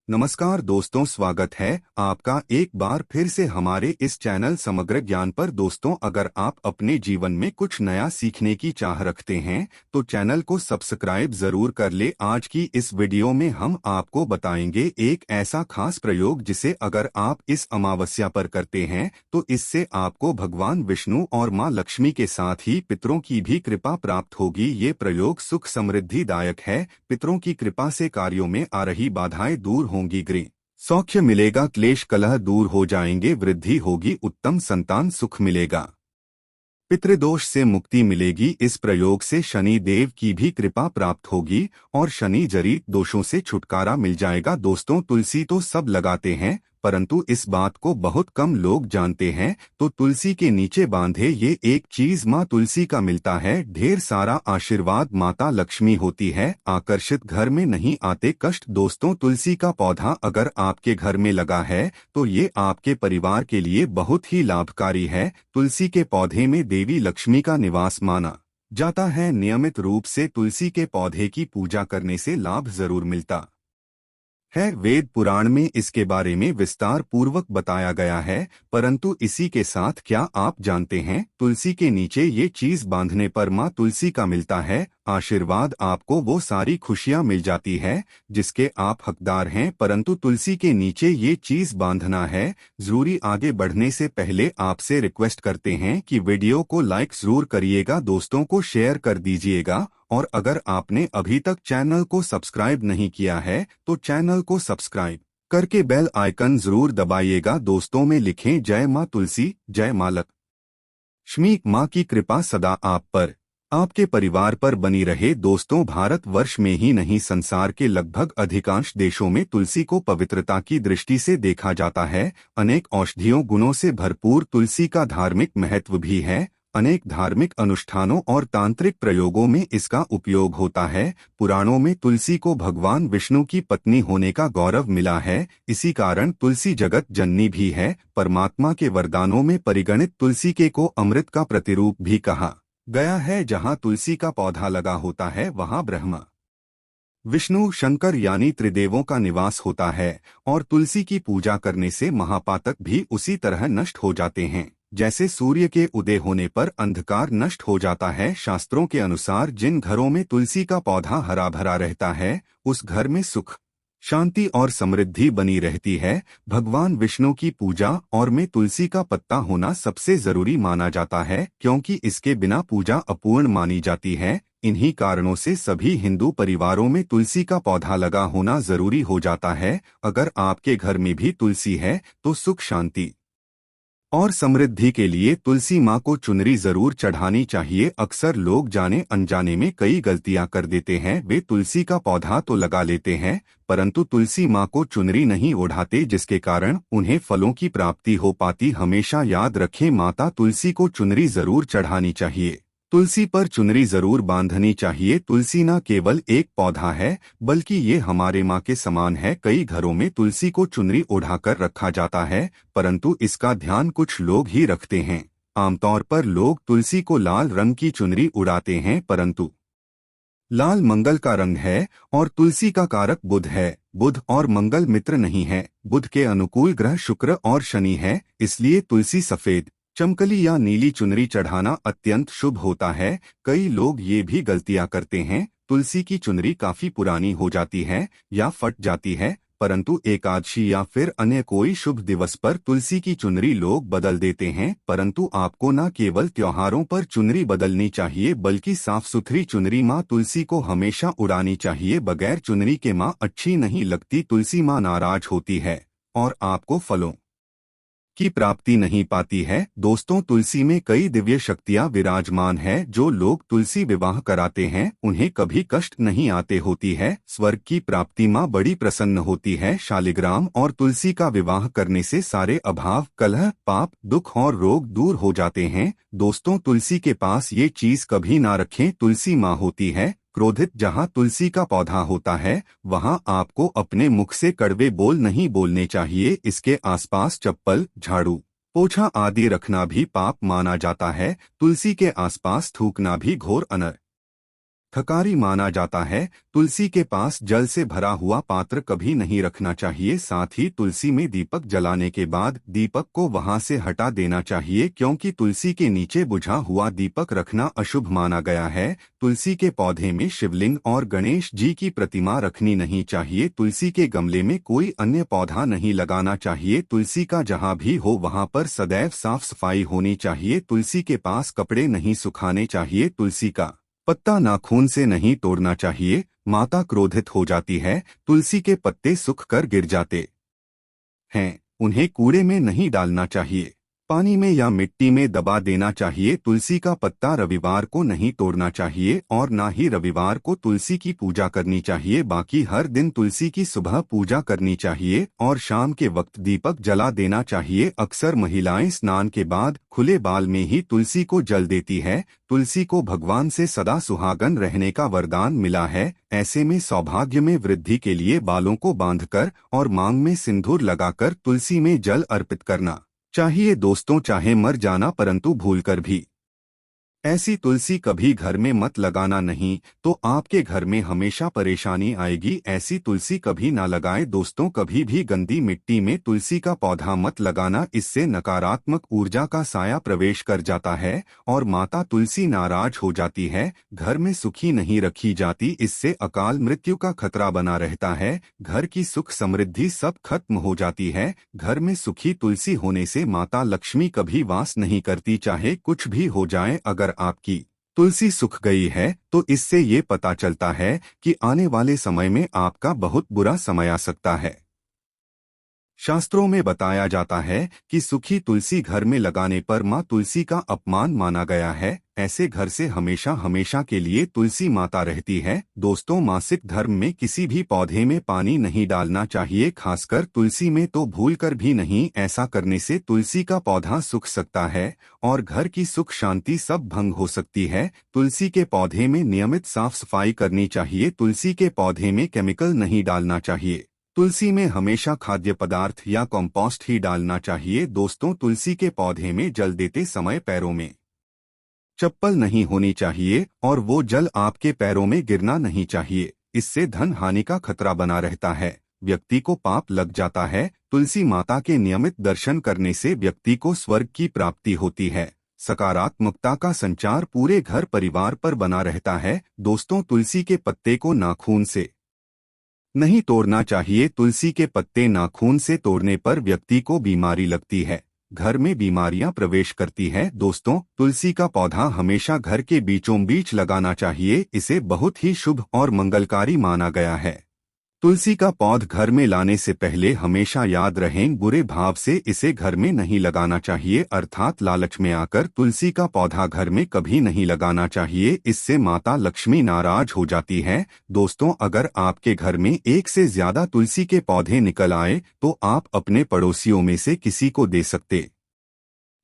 नमस्कार दोस्तों, स्वागत है आपका एक बार फिर से हमारे इस चैनल समग्र ज्ञान पर। दोस्तों, अगर आप अपने जीवन में कुछ नया सीखने की चाह रखते हैं तो चैनल को सब्सक्राइब जरूर कर ले। आज की इस वीडियो में हम आपको बताएंगे एक ऐसा खास प्रयोग जिसे अगर आप इस अमावस्या पर करते हैं तो इससे आपको भगवान विष्णु और मां लक्ष्मी के साथ ही पितरों की भी कृपा प्राप्त होगी। ये प्रयोग सुख समृद्धिदायक है। पितरों की कृपा से कार्यों में आ रही बाधाएं दूर होंगी, गृह सौख्य मिलेगा, क्लेश कलह दूर हो जाएंगे, वृद्धि होगी, उत्तम संतान सुख मिलेगा, पितृदोष से मुक्ति मिलेगी। इस प्रयोग से शनि देव की भी कृपा प्राप्त होगी और शनि जनित दोषों से छुटकारा मिल जाएगा। दोस्तों, तुलसी तो सब लगाते हैं परंतु इस बात को बहुत कम लोग जानते हैं। तो तुलसी के नीचे बांधे ये एक चीज माँ तुलसी का मिलता है। ढेर सारा आशीर्वाद माता लक्ष्मी होती है। आकर्षित घर में नहीं आते कष्ट। दोस्तों, तुलसी का पौधा अगर आपके घर में लगा है तो ये आपके परिवार के लिए बहुत ही लाभकारी है। तुलसी के पौधे में देवी लक्ष्मी का निवास माना जाता है। नियमित रूप से तुलसी के पौधे की पूजा करने से लाभ जरूर मिलता है। वेद पुराण में इसके बारे में विस्तार पूर्वक बताया गया है। परंतु इसी के साथ क्या आप जानते हैं तुलसी के नीचे ये चीज बांधने पर माँ तुलसी का मिलता है आशीर्वाद। आपको वो सारी खुशियां मिल जाती है जिसके आप हकदार हैं। परंतु तुलसी के नीचे ये चीज बांधना है जरूरी। आगे बढ़ने से पहले आपसे रिक्वेस्ट करते हैं कि वीडियो को लाइक जरूर करिएगा, दोस्तों को शेयर कर दीजिएगा और अगर आपने अभी तक चैनल को सब्सक्राइब नहीं किया है तो चैनल को सब्सक्राइब करके बेल आइकन जरूर दबाइएगा। दोस्तों में लिखें जय मां तुलसी, जय मां लक्ष्मी। मां की कृपा सदा आप पर, आपके परिवार पर बनी रहे। दोस्तों, भारतवर्ष में ही नहीं संसार के लगभग अधिकांश देशों में तुलसी को पवित्रता की दृष्टि से देखा जाता है। अनेक औषधीयों गुणों से भरपूर तुलसी का धार्मिक महत्व भी है। अनेक धार्मिक अनुष्ठानों और तांत्रिक प्रयोगों में इसका उपयोग होता है। पुराणों में तुलसी को भगवान विष्णु की पत्नी होने का गौरव मिला है। इसी कारण तुलसी जगत जननी भी है। परमात्मा के वरदानों में परिगणित तुलसी के को अमृत का प्रतिरूप भी कहा गया है। जहाँ तुलसी का पौधा लगा होता है वहाँ ब्रह्मा विष्णु शंकर यानी त्रिदेवों का निवास होता है और तुलसी की पूजा करने से महापातक भी उसी तरह नष्ट हो जाते हैं जैसे सूर्य के उदय होने पर अंधकार नष्ट हो जाता है। शास्त्रों के अनुसार जिन घरों में तुलसी का पौधा हरा भरा रहता है उस घर में सुख शांति और समृद्धि बनी रहती है। भगवान विष्णु की पूजा और में तुलसी का पत्ता होना सबसे जरूरी माना जाता है क्योंकि इसके बिना पूजा अपूर्ण मानी जाती है। इन्हीं कारणों से सभी हिंदू परिवारों में तुलसी का पौधा लगा होना जरूरी हो जाता है। अगर आपके घर में भी तुलसी है तो सुख शांति और समृद्धि के लिए तुलसी माँ को चुनरी जरूर चढ़ानी चाहिए। अक्सर लोग जाने अनजाने में कई गलतियां कर देते हैं। वे तुलसी का पौधा तो लगा लेते हैं परंतु तुलसी माँ को चुनरी नहीं ओढ़ाते जिसके कारण उन्हें फलों की प्राप्ति हो पाती। हमेशा याद रखें, माता तुलसी को चुनरी जरूर चढ़ानी चाहिए। तुलसी पर चुनरी जरूर बांधनी चाहिए। तुलसी न केवल एक पौधा है बल्कि ये हमारे माँ के समान है। कई घरों में तुलसी को चुनरी ओढ़ाकर रखा जाता है परंतु इसका ध्यान कुछ लोग ही रखते हैं। आमतौर पर लोग तुलसी को लाल रंग की चुनरी उड़ाते हैं परंतु लाल मंगल का रंग है और तुलसी का कारक बुध है। बुध और मंगल मित्र नहीं है। बुध के अनुकूल ग्रह शुक्र और शनि है, इसलिए तुलसी सफेद चमकली या नीली चुनरी चढ़ाना अत्यंत शुभ होता है। कई लोग ये भी गलतियां करते हैं, तुलसी की चुनरी काफी पुरानी हो जाती है या फट जाती है परंतु एकादशी या फिर अन्य कोई शुभ दिवस पर तुलसी की चुनरी लोग बदल देते हैं। परंतु आपको न केवल त्योहारों पर चुनरी बदलनी चाहिए बल्कि साफ सुथरी चुनरी माँ तुलसी को हमेशा उड़ानी चाहिए। बगैर चुनरी के माँ अच्छी नहीं लगती। तुलसी माँ नाराज होती है और आपको फलों की प्राप्ति नहीं पाती है। दोस्तों, तुलसी में कई दिव्य शक्तियां विराजमान है। जो लोग तुलसी विवाह कराते हैं उन्हें कभी कष्ट नहीं आते होती है। स्वर्ग की प्राप्ति मां बड़ी प्रसन्न होती है। शालिग्राम और तुलसी का विवाह करने से सारे अभाव, कलह, पाप, दुख और रोग दूर हो जाते हैं। दोस्तों, तुलसी के पास ये चीज कभी ना रखें। तुलसी माँ होती है क्रोधित। जहाँ तुलसी का पौधा होता है वहाँ आपको अपने मुख से कड़वे बोल नहीं बोलने चाहिए। इसके आसपास चप्पल, झाड़ू, पोछा आदि रखना भी पाप माना जाता है। तुलसी के आसपास थूकना भी घोर अनर्थ खकारी माना जाता है। तुलसी के पास जल से भरा हुआ पात्र कभी नहीं रखना चाहिए। साथ ही तुलसी में दीपक जलाने के बाद दीपक को वहां से हटा देना चाहिए, क्योंकि तुलसी के नीचे बुझा हुआ दीपक रखना अशुभ माना गया है। तुलसी के पौधे में शिवलिंग और गणेश जी की प्रतिमा रखनी नहीं चाहिए। तुलसी के गमले में कोई अन्य पौधा नहीं लगाना चाहिए। तुलसी का जहाँ भी हो वहाँ पर सदैव साफ सफाई होनी चाहिए। तुलसी के पास कपड़े नहीं सुखाने चाहिए। तुलसी का पत्ता नाखून से नहीं तोड़ना चाहिए। माता क्रोधित हो जाती है। तुलसी के पत्ते सूख कर गिर जाते हैं, उन्हें कूड़े में नहीं डालना चाहिए। पानी में या मिट्टी में दबा देना चाहिए। तुलसी का पत्ता रविवार को नहीं तोड़ना चाहिए और ना ही रविवार को तुलसी की पूजा करनी चाहिए। बाकी हर दिन तुलसी की सुबह पूजा करनी चाहिए और शाम के वक्त दीपक जला देना चाहिए। अक्सर महिलाएं स्नान के बाद खुले बाल में ही तुलसी को जल देती है। तुलसी को भगवान से सदा सुहागन रहने का वरदान मिला है। ऐसे में सौभाग्य में वृद्धि के लिए बालों को बांधकर और मांग में सिंदूर लगाकर तुलसी में जल अर्पित करना चाहिए। दोस्तों, चाहे मर जाना परंतु भूलकर भी ऐसी तुलसी कभी घर में मत लगाना, नहीं तो आपके घर में हमेशा परेशानी आएगी। ऐसी तुलसी कभी ना लगाएं। दोस्तों, कभी भी गंदी मिट्टी में तुलसी का पौधा मत लगाना, इससे नकारात्मक ऊर्जा का साया प्रवेश कर जाता है और माता तुलसी नाराज हो जाती है। घर में सुखी नहीं रखी जाती, इससे अकाल मृत्यु का खतरा बना रहता है। घर की सुख समृद्धि सब खत्म हो जाती है। घर में सुखी तुलसी होने से माता लक्ष्मी कभी वास नहीं करती, चाहे कुछ भी हो जाए। अगर आपकी तुलसी सूख गई है तो इससे ये पता चलता है कि आने वाले समय में आपका बहुत बुरा समय आ सकता है। शास्त्रों में बताया जाता है कि सूखी तुलसी घर में लगाने पर मां तुलसी का अपमान माना गया है। ऐसे घर से हमेशा हमेशा के लिए तुलसी माता रहती है। दोस्तों, मासिक धर्म में किसी भी पौधे में पानी नहीं डालना चाहिए, खासकर तुलसी में तो भूलकर भी नहीं। ऐसा करने से तुलसी का पौधा सूख सकता है और घर की सुख शांति सब भंग हो सकती है। तुलसी के पौधे में नियमित साफ सफाई करनी चाहिए। तुलसी के पौधे में केमिकल नहीं डालना चाहिए। तुलसी में हमेशा खाद्य पदार्थ या कंपोस्ट ही डालना चाहिए। दोस्तों, तुलसी के पौधे में जल देते समय पैरों में चप्पल नहीं होनी चाहिए और वो जल आपके पैरों में गिरना नहीं चाहिए। इससे धन हानि का खतरा बना रहता है, व्यक्ति को पाप लग जाता है। तुलसी माता के नियमित दर्शन करने से व्यक्ति को स्वर्ग की प्राप्ति होती है। सकारात्मकता का संचार पूरे घर परिवार पर बना रहता है। दोस्तों, तुलसी के पत्ते को नाखून से नहीं तोड़ना चाहिए। तुलसी के पत्ते नाखून से तोड़ने पर व्यक्ति को बीमारी लगती है, घर में बीमारियां प्रवेश करती है। दोस्तों, तुलसी का पौधा हमेशा घर के बीचों बीच लगाना चाहिए, इसे बहुत ही शुभ और मंगलकारी माना गया है। तुलसी का पौध घर में लाने से पहले हमेशा याद रहें, बुरे भाव से इसे घर में नहीं लगाना चाहिए, अर्थात लालच में आकर तुलसी का पौधा घर में कभी नहीं लगाना चाहिए। इससे माता लक्ष्मी नाराज हो जाती है। दोस्तों, अगर आपके घर में एक से ज्यादा तुलसी के पौधे निकल आए तो आप अपने पड़ोसियों में से किसी को दे सकते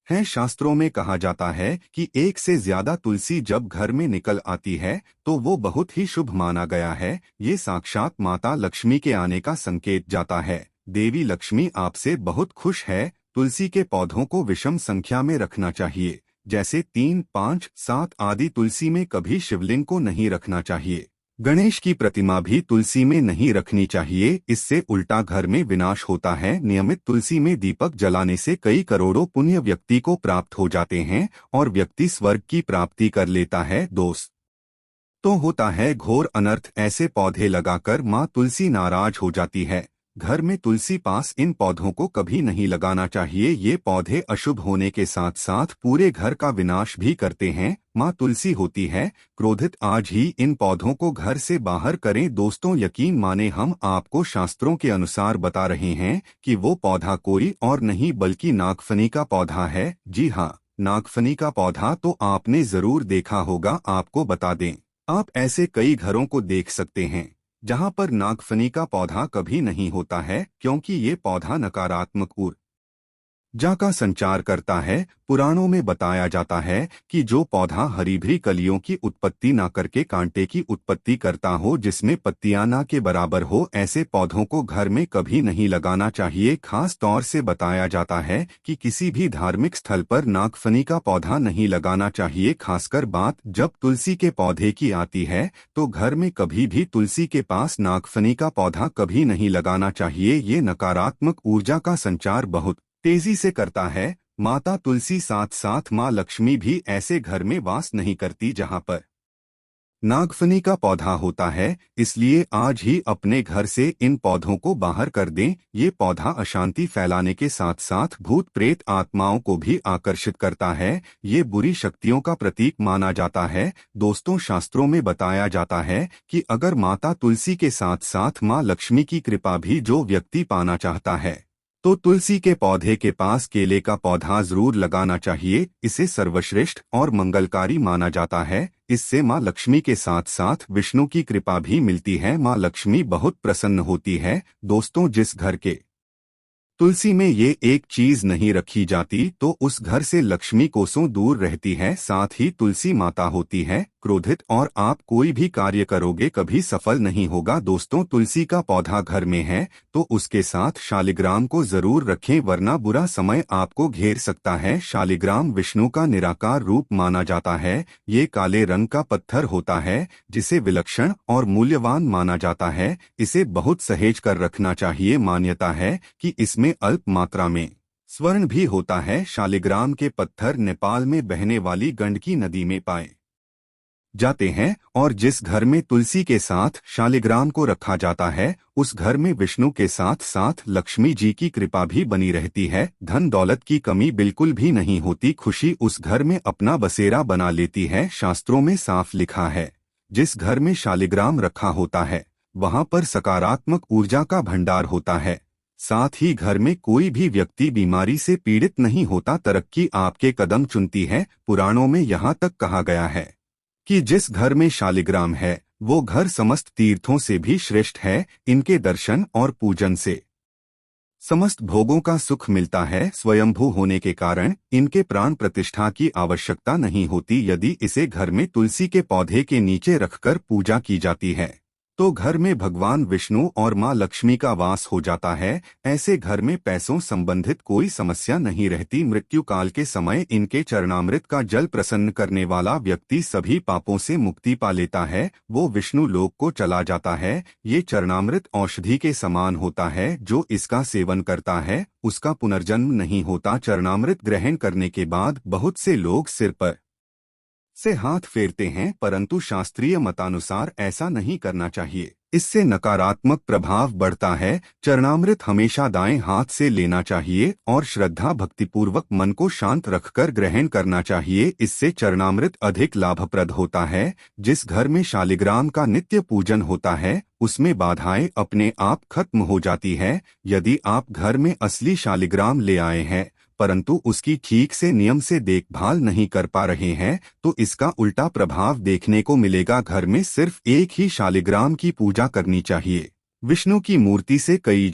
हैं। शास्त्रों में कहा जाता है कि एक से ज्यादा तुलसी जब घर में निकल आती है तो वो बहुत ही शुभ माना गया है। ये साक्षात माता लक्ष्मी के आने का संकेत जाता है। देवी लक्ष्मी आपसे बहुत खुश है। तुलसी के पौधों को विषम संख्या में रखना चाहिए, जैसे 3, 5, 7 आदि। तुलसी में कभी शिवलिंग को नहीं रखना चाहिए। गणेश की प्रतिमा भी तुलसी में नहीं रखनी चाहिए, इससे उल्टा घर में विनाश होता है। नियमित तुलसी में दीपक जलाने से कई करोड़ों पुण्य व्यक्ति को प्राप्त हो जाते हैं और व्यक्ति स्वर्ग की प्राप्ति कर लेता है। दोस्त, तो होता है घोर अनर्थ। ऐसे पौधे लगाकर माँ तुलसी नाराज हो जाती है। घर में तुलसी पास इन पौधों को कभी नहीं लगाना चाहिए। ये पौधे अशुभ होने के साथ साथ पूरे घर का विनाश भी करते हैं। माँ तुलसी होती है क्रोधित, आज ही इन पौधों को घर से बाहर करें। दोस्तों, यकीन माने हम आपको शास्त्रों के अनुसार बता रहे हैं कि वो पौधा कोई और नहीं बल्कि नागफनी का पौधा है। जी हाँ, नागफनी का पौधा तो आपने जरूर देखा होगा। आपको बता दें, आप ऐसे कई घरों को देख सकते हैं जहां पर नागफनी का पौधा कभी नहीं होता है, क्योंकि ये पौधा नकारात्मक ऊर्जा का संचार करता है। पुराणों में बताया जाता है कि जो पौधा हरी भरी कलियों की उत्पत्ति न करके कांटे की उत्पत्ति करता हो, जिसमें पत्तियां ना के बराबर हो, ऐसे पौधों को घर में कभी नहीं लगाना चाहिए। खास तौर से बताया जाता है कि किसी भी धार्मिक स्थल पर नागफनी का पौधा नहीं लगाना चाहिए। खासकर बात जब तुलसी के पौधे की आती है तो घर में कभी भी तुलसी के पास नागफनी का पौधा कभी नहीं लगाना चाहिए। ये नकारात्मक ऊर्जा का संचार बहुत तेजी से करता है। माता तुलसी साथ साथ माँ लक्ष्मी भी ऐसे घर में वास नहीं करती जहाँ पर नागफनी का पौधा होता है। इसलिए आज ही अपने घर से इन पौधों को बाहर कर दें। ये पौधा अशांति फैलाने के साथ साथ भूत प्रेत आत्माओं को भी आकर्षित करता है। ये बुरी शक्तियों का प्रतीक माना जाता है। दोस्तों, शास्त्रों में बताया जाता है कि अगर माता तुलसी के साथ साथ माँ लक्ष्मी की कृपा भी जो व्यक्ति पाना चाहता है तो तुलसी के पौधे के पास केले का पौधा जरूर लगाना चाहिए। इसे सर्वश्रेष्ठ और मंगलकारी माना जाता है। इससे माँ लक्ष्मी के साथ साथ विष्णु की कृपा भी मिलती है। माँ लक्ष्मी बहुत प्रसन्न होती है। दोस्तों, जिस घर के तुलसी में ये एक चीज नहीं रखी जाती तो उस घर से लक्ष्मी कोसों दूर रहती है। साथ ही तुलसी माता होती है क्रोधित और आप कोई भी कार्य करोगे कभी सफल नहीं होगा। दोस्तों, तुलसी का पौधा घर में है तो उसके साथ शालिग्राम को जरूर रखें, वरना बुरा समय आपको घेर सकता है। शालिग्राम विष्णु का निराकार रूप माना जाता है। ये काले रंग का पत्थर होता है जिसे विलक्षण और मूल्यवान माना जाता है। इसे बहुत सहेज कर रखना चाहिए। मान्यता है कि इसमें अल्प मात्रा में स्वर्ण भी होता है। शालिग्राम के पत्थर नेपाल में बहने वाली गंडकी नदी में पाए जाते हैं और जिस घर में तुलसी के साथ शालिग्राम को रखा जाता है उस घर में विष्णु के साथ साथ लक्ष्मी जी की कृपा भी बनी रहती है। धन दौलत की कमी बिल्कुल भी नहीं होती। खुशी उस घर में अपना बसेरा बना लेती है। शास्त्रों में साफ लिखा है, जिस घर में शालिग्राम रखा होता है वहां पर सकारात्मक ऊर्जा का भंडार होता है। साथ ही घर में कोई भी व्यक्ति बीमारी से पीड़ित नहीं होता। तरक्की आपके कदम चुनती है। पुराणों में यहाँ तक कहा गया है कि जिस घर में शालिग्राम है वो घर समस्त तीर्थों से भी श्रेष्ठ है। इनके दर्शन और पूजन से समस्त भोगों का सुख मिलता है। स्वयंभू होने के कारण इनके प्राण प्रतिष्ठा की आवश्यकता नहीं होती। यदि इसे घर में तुलसी के पौधे के नीचे रखकर पूजा की जाती है तो घर में भगवान विष्णु और माँ लक्ष्मी का वास हो जाता है। ऐसे घर में पैसों संबंधित कोई समस्या नहीं रहती। मृत्यु काल के समय इनके चरणामृत का जल प्रसन्न करने वाला व्यक्ति सभी पापों से मुक्ति पा लेता है। वो विष्णु लोक को चला जाता है। ये चरणामृत औषधि के समान होता है। जो इसका सेवन करता है उसका पुनर्जन्म नहीं होता। चरणामृत ग्रहण करने के बाद बहुत से लोग सिर पर से हाथ फेरते हैं, परंतु शास्त्रीय मतानुसार ऐसा नहीं करना चाहिए। इससे नकारात्मक प्रभाव बढ़ता है। चरणामृत हमेशा दाएं हाथ से लेना चाहिए और श्रद्धा भक्तिपूर्वक मन को शांत रखकर ग्रहण करना चाहिए। इससे चरणामृत अधिक लाभप्रद होता है। जिस घर में शालिग्राम का नित्य पूजन होता है उसमें बाधाएं अपने आप खत्म हो जाती है। यदि आप घर में असली शालिग्राम ले आए हैं परंतु उसकी ठीक से नियम से देखभाल नहीं कर पा रहे हैं तो इसका उल्टा प्रभाव देखने को मिलेगा। घर में सिर्फ एक ही शालिग्राम की पूजा करनी चाहिए। विष्णु की मूर्ति से कई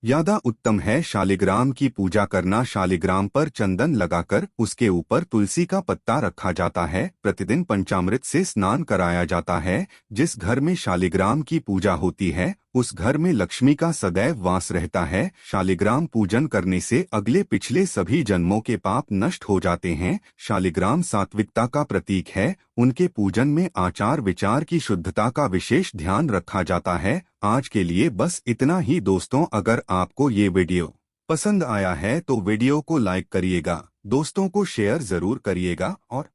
ज्यादा उत्तम है शालिग्राम की पूजा करना। शालिग्राम पर चंदन लगाकर उसके ऊपर तुलसी का पत्ता रखा जाता है। प्रतिदिन पंचामृत से स्नान कराया जाता है। जिस घर में शालिग्राम की पूजा होती है उस घर में लक्ष्मी का सदैव वास रहता है। शालिग्राम पूजन करने से अगले पिछले सभी जन्मों के पाप नष्ट हो जाते हैं। शालिग्राम सात्विकता का प्रतीक है। उनके पूजन में आचार विचार की शुद्धता का विशेष ध्यान रखा जाता है। आज के लिए बस इतना ही दोस्तों। अगर आपको ये वीडियो पसंद आया है तो वीडियो को लाइक करिएगा, दोस्तों को शेयर जरूर करिएगा और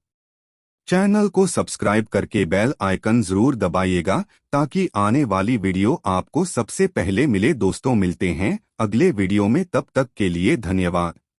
चैनल को सब्सक्राइब करके बेल आइकन जरूर दबाइएगा ताकि आने वाली वीडियो आपको सबसे पहले मिले। दोस्तों, मिलते हैं अगले वीडियो में। तब तक के लिए धन्यवाद।